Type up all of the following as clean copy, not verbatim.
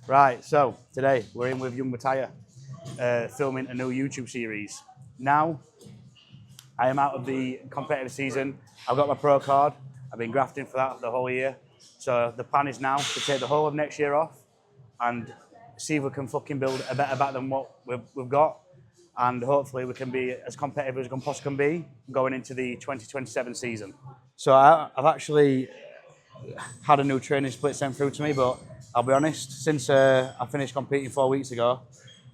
Right, so today we're in with Young Mattia, filming a new YouTube series. Now, I am out of the competitive season. I've got my pro card. I've been grafting for that the whole year. So the plan is now to take the whole of next year off and see if we can fucking build a better back than what we've got. And hopefully we can be as competitive as we can possibly be going into the 2027 season. So I've actually had a new training split sent through to me, but I'll be honest, since I finished competing 4 weeks ago,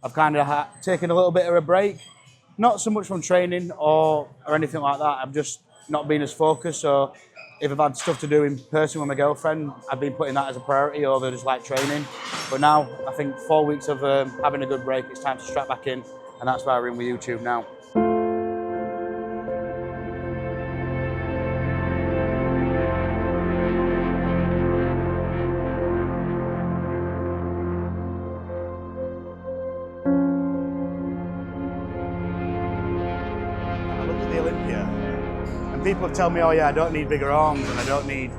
I've kind of taken a little bit of a break. Not so much from training or anything like that. I've just not been as focused. So if I've had stuff to do in person with my girlfriend, I've been putting that as a priority over just like training. But now I think 4 weeks of having a good break, it's time to strap back in. And that's why we're in with YouTube now. People tell me, oh yeah, I don't need bigger arms and I don't need,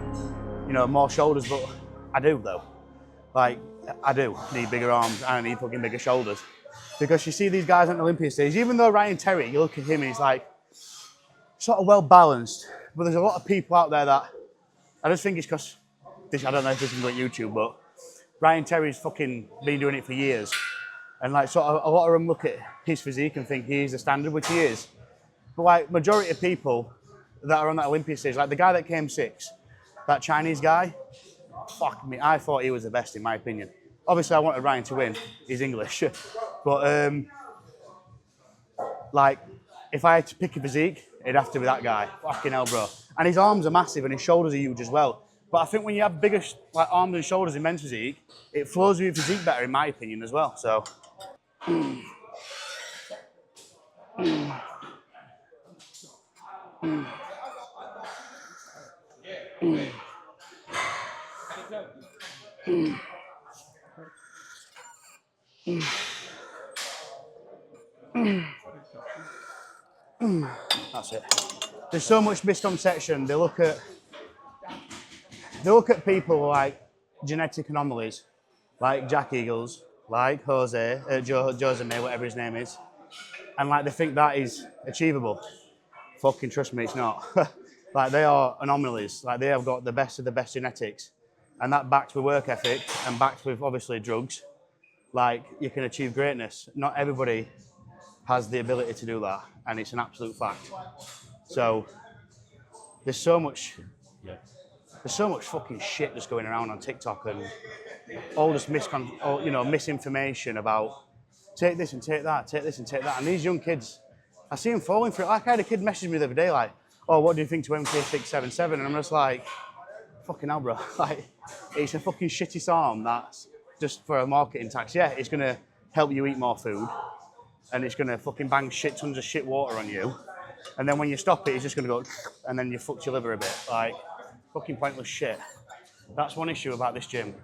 more shoulders, but I do though. Like, I do need bigger arms and I need fucking bigger shoulders. Because you see these guys on the Olympia stage, even though Ryan Terry, you look at him and he's like, sort of well balanced, but there's a lot of people out there that, I just think it's because, I don't know if this is on YouTube, but Ryan Terry's fucking been doing it for years. And like, sort of, a lot of them look at his physique and think he's the standard, which he is. But like, majority of people that are on that Olympia stage, like the guy that came sixth, that Chinese guy, fuck me, I thought he was the best in my opinion. Obviously I wanted Ryan to win, he's English. But like, if I had to pick a physique, it'd have to be that guy, fucking hell bro. And his arms are massive and his shoulders are huge as well. But I think when you have bigger like arms and shoulders in men's physique, it flows with your physique better in my opinion as well, so. That's it. There's so much misconception. They look at people like genetic anomalies, like Jack Eagles, like Jose May, whatever his name is, and like they think that is achievable. Fucking trust me, it's not. Like they are anomalies. Like they have got the best of the best genetics, and that backed with work ethic and backed with obviously drugs. Like you can achieve greatness. Not everybody has the ability to do that, and it's an absolute fact. So there's so much fucking shit that's going around on TikTok and all this misinformation about take this and take that, take this and take that. And these young kids, I see them falling for it. Like I had a kid message me the other day like, oh, what do you think to MK677? And I'm just like, fucking hell, bro. Like, it's a fucking shitty arm that's just for a marketing tax. Yeah, it's gonna help you eat more food and it's gonna fucking bang tons of shit water on you. And then when you stop it, it's just gonna go, and then you fucked your liver a bit. Like, fucking pointless shit. That's one issue about this gym,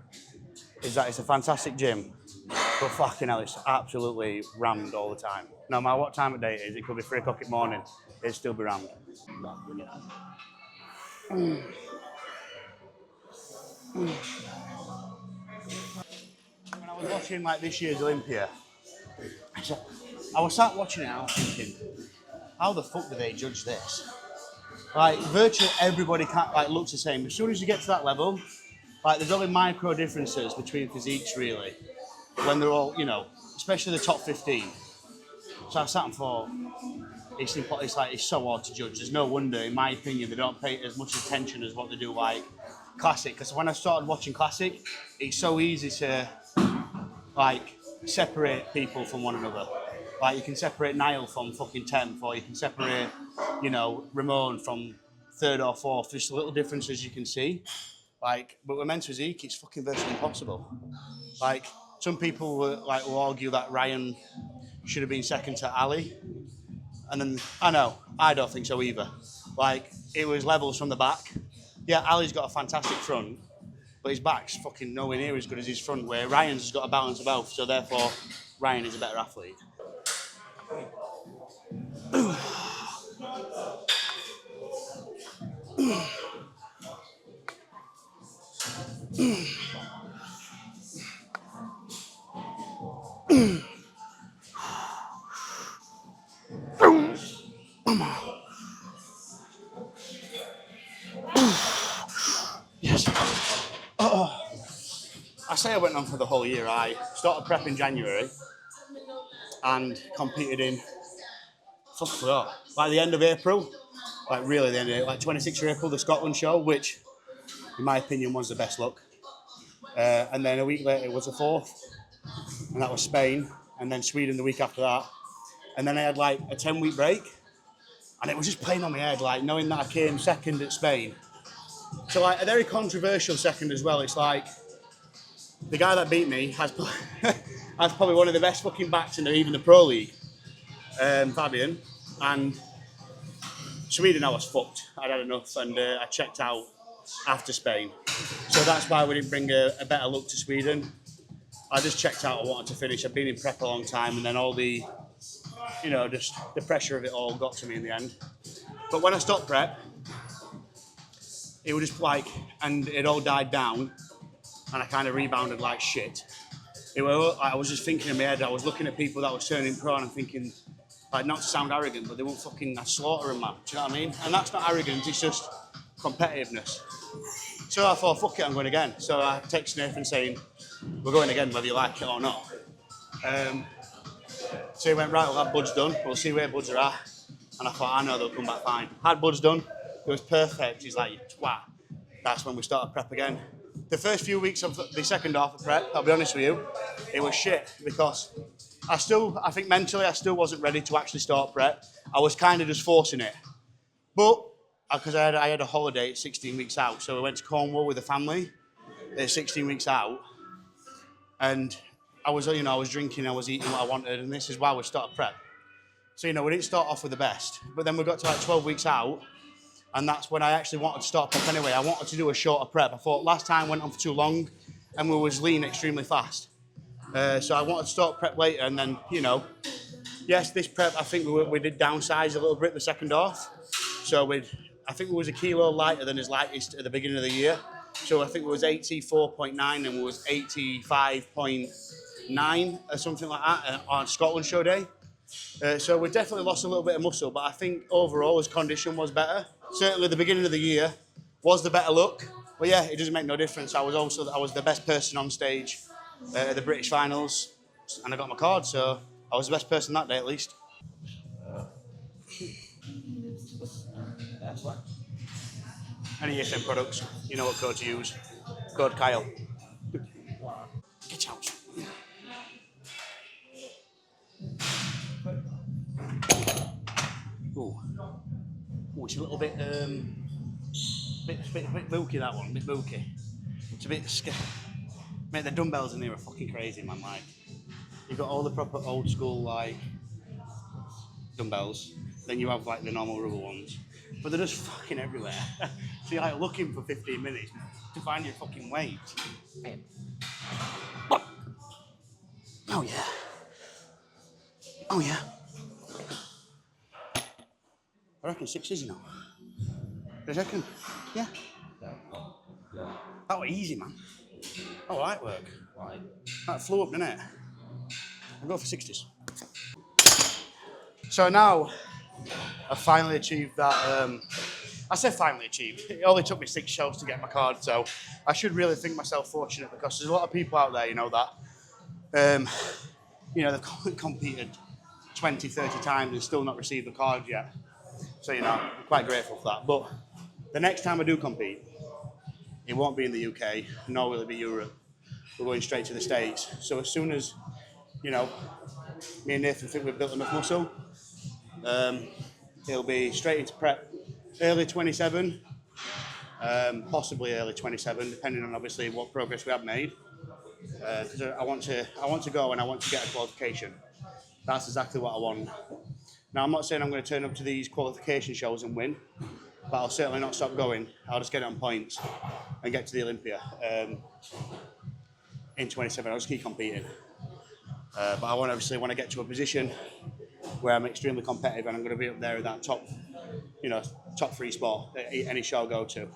is that it's a fantastic gym, but fucking hell, it's absolutely rammed all the time. No matter what time of day it is, it could be 3 o'clock in the morning, it'll still be rammed. When I was watching like this year's Olympia, I was sat watching it and I was thinking, how the fuck do they judge this? Like virtually everybody looks the same. As soon as you get to that level, like there's only micro differences between physiques really, when they're all, especially the top 15. So I sat and thought, it's so hard to judge. There's no wonder, in my opinion, they don't pay as much attention as what they do like Classic. Because when I started watching Classic, it's so easy to like separate people from one another. Like you can separate Niall from fucking 10th, or you can separate, Ramon from 3rd or 4th. Just little differences you can see. Like, but with men's physique, it's fucking virtually impossible. Like, some people will argue that Ryan should have been second to Ali. And then, I don't think so either. Like, it was levels from the back. Yeah, Ali's got a fantastic front, but his back's fucking nowhere near as good as his front, where Ryan's has got a balance of both, so therefore, Ryan is a better athlete. Yes. I say I went on for the whole year. I started prep in January and competed in, like the end of April. Like really the end of it, like 26th of April, the Scotland show, which in my opinion was the best look. And then a week later was the 4th, and that was Spain, and then Sweden the week after that. And then I had like a 10-week break, and it was just playing on my head, like knowing that I came second at Spain. So like a very controversial second as well. It's like the guy that beat me has has probably one of the best fucking backs in even the Pro League, Fabian. And Sweden, I was fucked. I'd had enough, and I checked out after Spain. So that's why we didn't bring a better look to Sweden. I just checked out. I wanted to finish. I've been in prep a long time, and then all the, just the pressure of it all got to me in the end. But when I stopped prep, it was just like, and it all died down, and I kind of rebounded like shit. I was just thinking in my head, I was looking at people that was turning pro, and I'm thinking, like, not to sound arrogant, but they won't fucking slaughter them, man. Do you know what I mean? And that's not arrogance, it's just competitiveness. So I thought, fuck it, I'm going again. So I texted Nathan saying, we're going again, whether you like it or not. So he went, right, we'll have buds done. We'll see where buds are at. And I thought, I know they'll come back fine. Had buds done. It was perfect. He's like, you twat. That's when we started prep again. The first few weeks of the second half of prep, I'll be honest with you, it was shit because I think mentally I still wasn't ready to actually start prep. I was kind of just forcing it. But, because I had a holiday at 16 weeks out, so I went to Cornwall with the family at 16 weeks out. And I was drinking, I was eating what I wanted, and this is why we started prep. So, we didn't start off with the best, but then we got to like 12 weeks out, and that's when I actually wanted to start prep anyway. I wanted to do a shorter prep. I thought last time went on for too long, and we was lean extremely fast. So I wanted to start prep later, and then, yes, this prep, I think we did downsize a little bit the second half. So I think we was a kilo lighter than his lightest at the beginning of the year. So I think it was 84.9 and it was 85.9 or something like that on Scotland show day. So we definitely lost a little bit of muscle, but I think overall his condition was better. Certainly the beginning of the year was the better look. But yeah, it doesn't make no difference. I was the best person on stage at the British finals, and I got my card, so I was the best person that day at least. Any ESN products, you know what code to use. Code Kyle. Get out. Ooh. Ooh, it's a little bit bit booky, that one, a bit booky. It's a bit scary. Mate, the dumbbells in here are fucking crazy, man. Like, you've got all the proper old school like dumbbells, then you have like the normal rubber ones, but they're just fucking everywhere. So you're like looking for 15 minutes to find your fucking weight. Oh yeah. Oh yeah. I reckon 6s, I reckon. Yeah. That was easy, man. Oh, light work. That flew up, didn't it? I'll go for 60s. So now I've finally achieved that. I say finally achieved. It only took me 6 shows to get my card, so I should really think myself fortunate because there's a lot of people out there, that they've competed 20, 30 times and still not received the card yet. So, I'm quite grateful for that. But the next time I do compete, it won't be in the UK, nor will it be Europe. We're going straight to the States. So as soon as, me and Nathan think we've built enough muscle, it'll be straight into prep. Early 27, possibly early 27, depending on obviously what progress we have made. Because I want to go and I want to get a qualification. That's exactly what I want. Now, I'm not saying I'm going to turn up to these qualification shows and win, but I'll certainly not stop going. I'll just get it on points and get to the Olympia in 27. I'll just keep competing. But I want to get to a position where I'm extremely competitive and I'm going to be up there at that top 3 spot at any show I go to.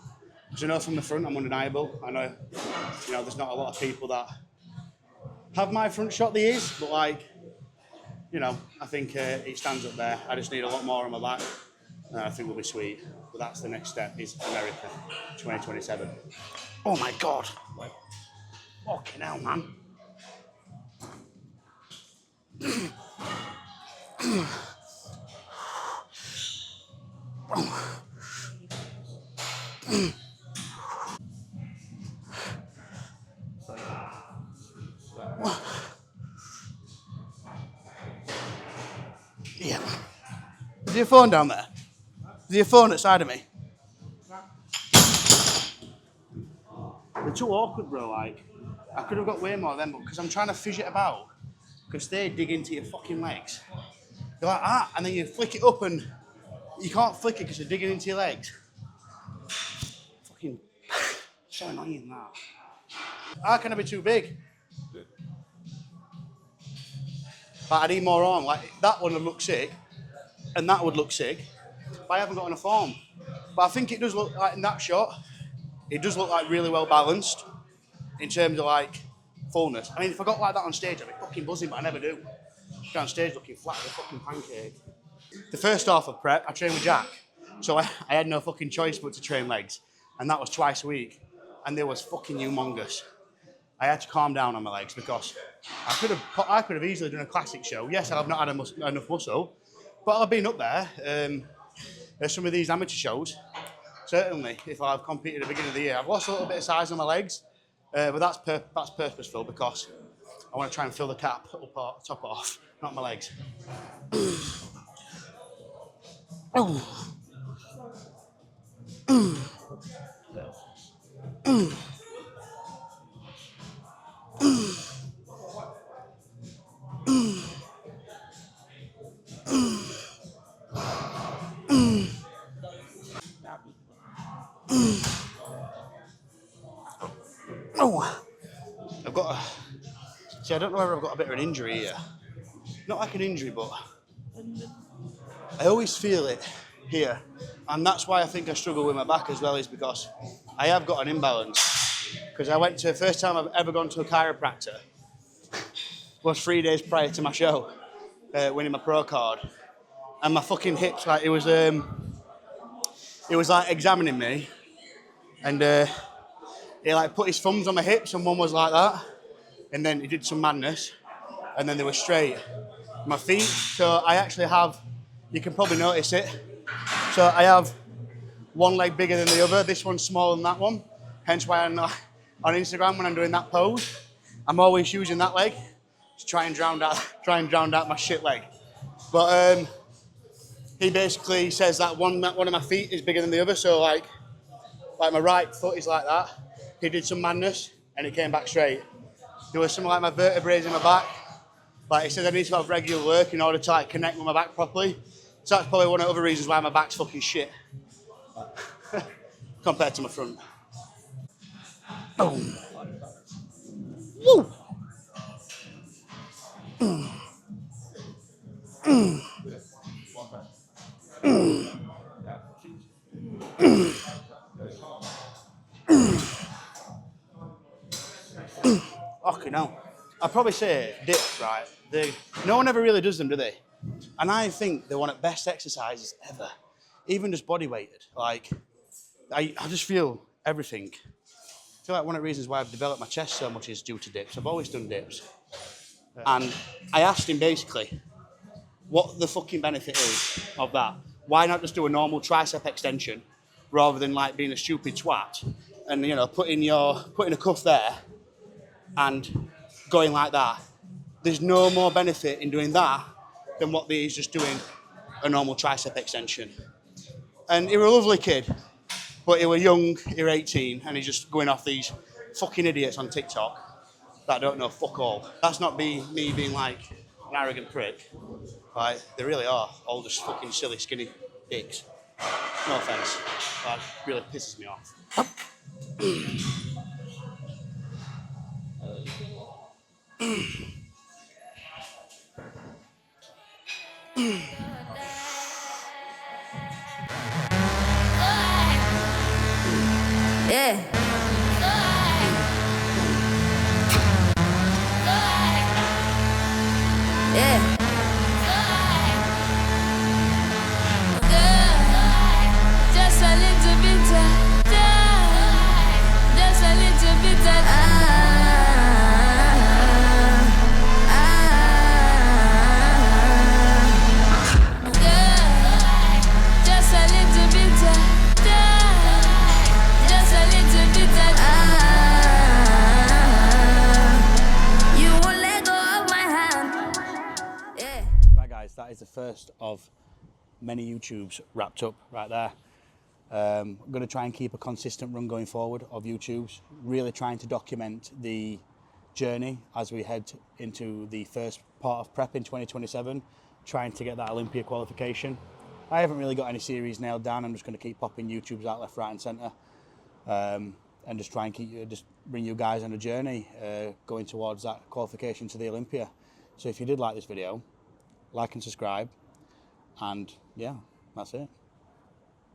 Because I know from the front I'm undeniable. I know, there's not a lot of people that Have my front shot the is, but like, you know, I think it stands up there. I just need a lot more on my back. I think we'll be sweet. But that's the next step, is America, 2027. Oh my God. Fucking hell, man. Yeah. Is your phone down there? Is your phone outside of me? They're too awkward, bro. Like, I could have got way more of them, but because I'm trying to fish it about, because they dig into your fucking legs. You're like, and then you flick it up and you can't flick it because they're digging into your legs. Fucking so annoying, that. How can I be too big? Like, I need more on. Like, that one would look sick, and that would look sick, but I haven't got enough form. But I think it does look like, in that shot, it does look like really well balanced in terms of like fullness. I mean, if I got like that on stage, I'd be fucking buzzing, but I never do. Go on stage looking flat as a fucking pancake. The first half of prep, I trained with Jack, so I had no fucking choice but to train legs, and that was twice a week, and they was fucking humongous. I had to calm down on my legs because I could have easily done a classic show. Yes, I've not had enough muscle, but I've been up there. At some of these amateur shows, certainly, if I've competed at the beginning of the year, I've lost a little bit of size on my legs, but that's purposeful because I want to try and fill the top off, not my legs. I've got see, I don't know whether I've got a bit of an injury here. Not like an injury, but I always feel it here. And that's why I think I struggle with my back as well, is because I have got an imbalance. Because I went to, first time I've ever gone to a chiropractor was 3 days prior to my show, winning my pro card. And my fucking hips, like, it was like examining me. And he like put his thumbs on my hips and one was like that. And then he did some madness. And then they were straight. My feet, so I actually have, you can probably notice it. So I have one leg bigger than the other. This one's smaller than that one. Hence why I'm on Instagram when I'm doing that pose, I'm always using that leg to try and drown out my shit leg. But he basically says that one of my feet is bigger than the other. So like my right foot is like that. He did some madness and it came back straight. There was some like my vertebrae in my back. Like he said, I need to have regular work in order to like connect with my back properly. So that's probably one of the other reasons why my back's fucking shit compared to my front. Boom. Woo. Fucking hell. I'd probably say dips, right? No one ever really does them, do they? And I think they're one of the best exercises ever. Even just body weighted. Like, I just feel everything. I feel like one of the reasons why I've developed my chest so much is due to dips. I've always done dips. And I asked him basically what the fucking benefit is of that. Why not just do a normal tricep extension rather than like being a stupid twat and, you know, putting a cuff there and going like that. There's no more benefit in doing that than what he's just doing a normal tricep extension. And he was a lovely kid, but he was young, he was 18, and he's just going off these fucking idiots on TikTok that don't know fuck all. That's not me being like an arrogant prick. Like, they really are all just fucking silly, skinny dicks. No offence. That really pisses me off. Yeah. that is the first of many YouTubes wrapped up right there. I'm going to try and keep a consistent run going forward of YouTubes, really trying to document the journey as we head into the first part of prep in 2027, trying to get that Olympia qualification. I haven't really got any series nailed down. I'm just going to keep popping YouTubes out left, right and centre, and just try and just bring you guys on a journey going towards that qualification to the Olympia. So if you did like this video, like and subscribe, and yeah, that's it.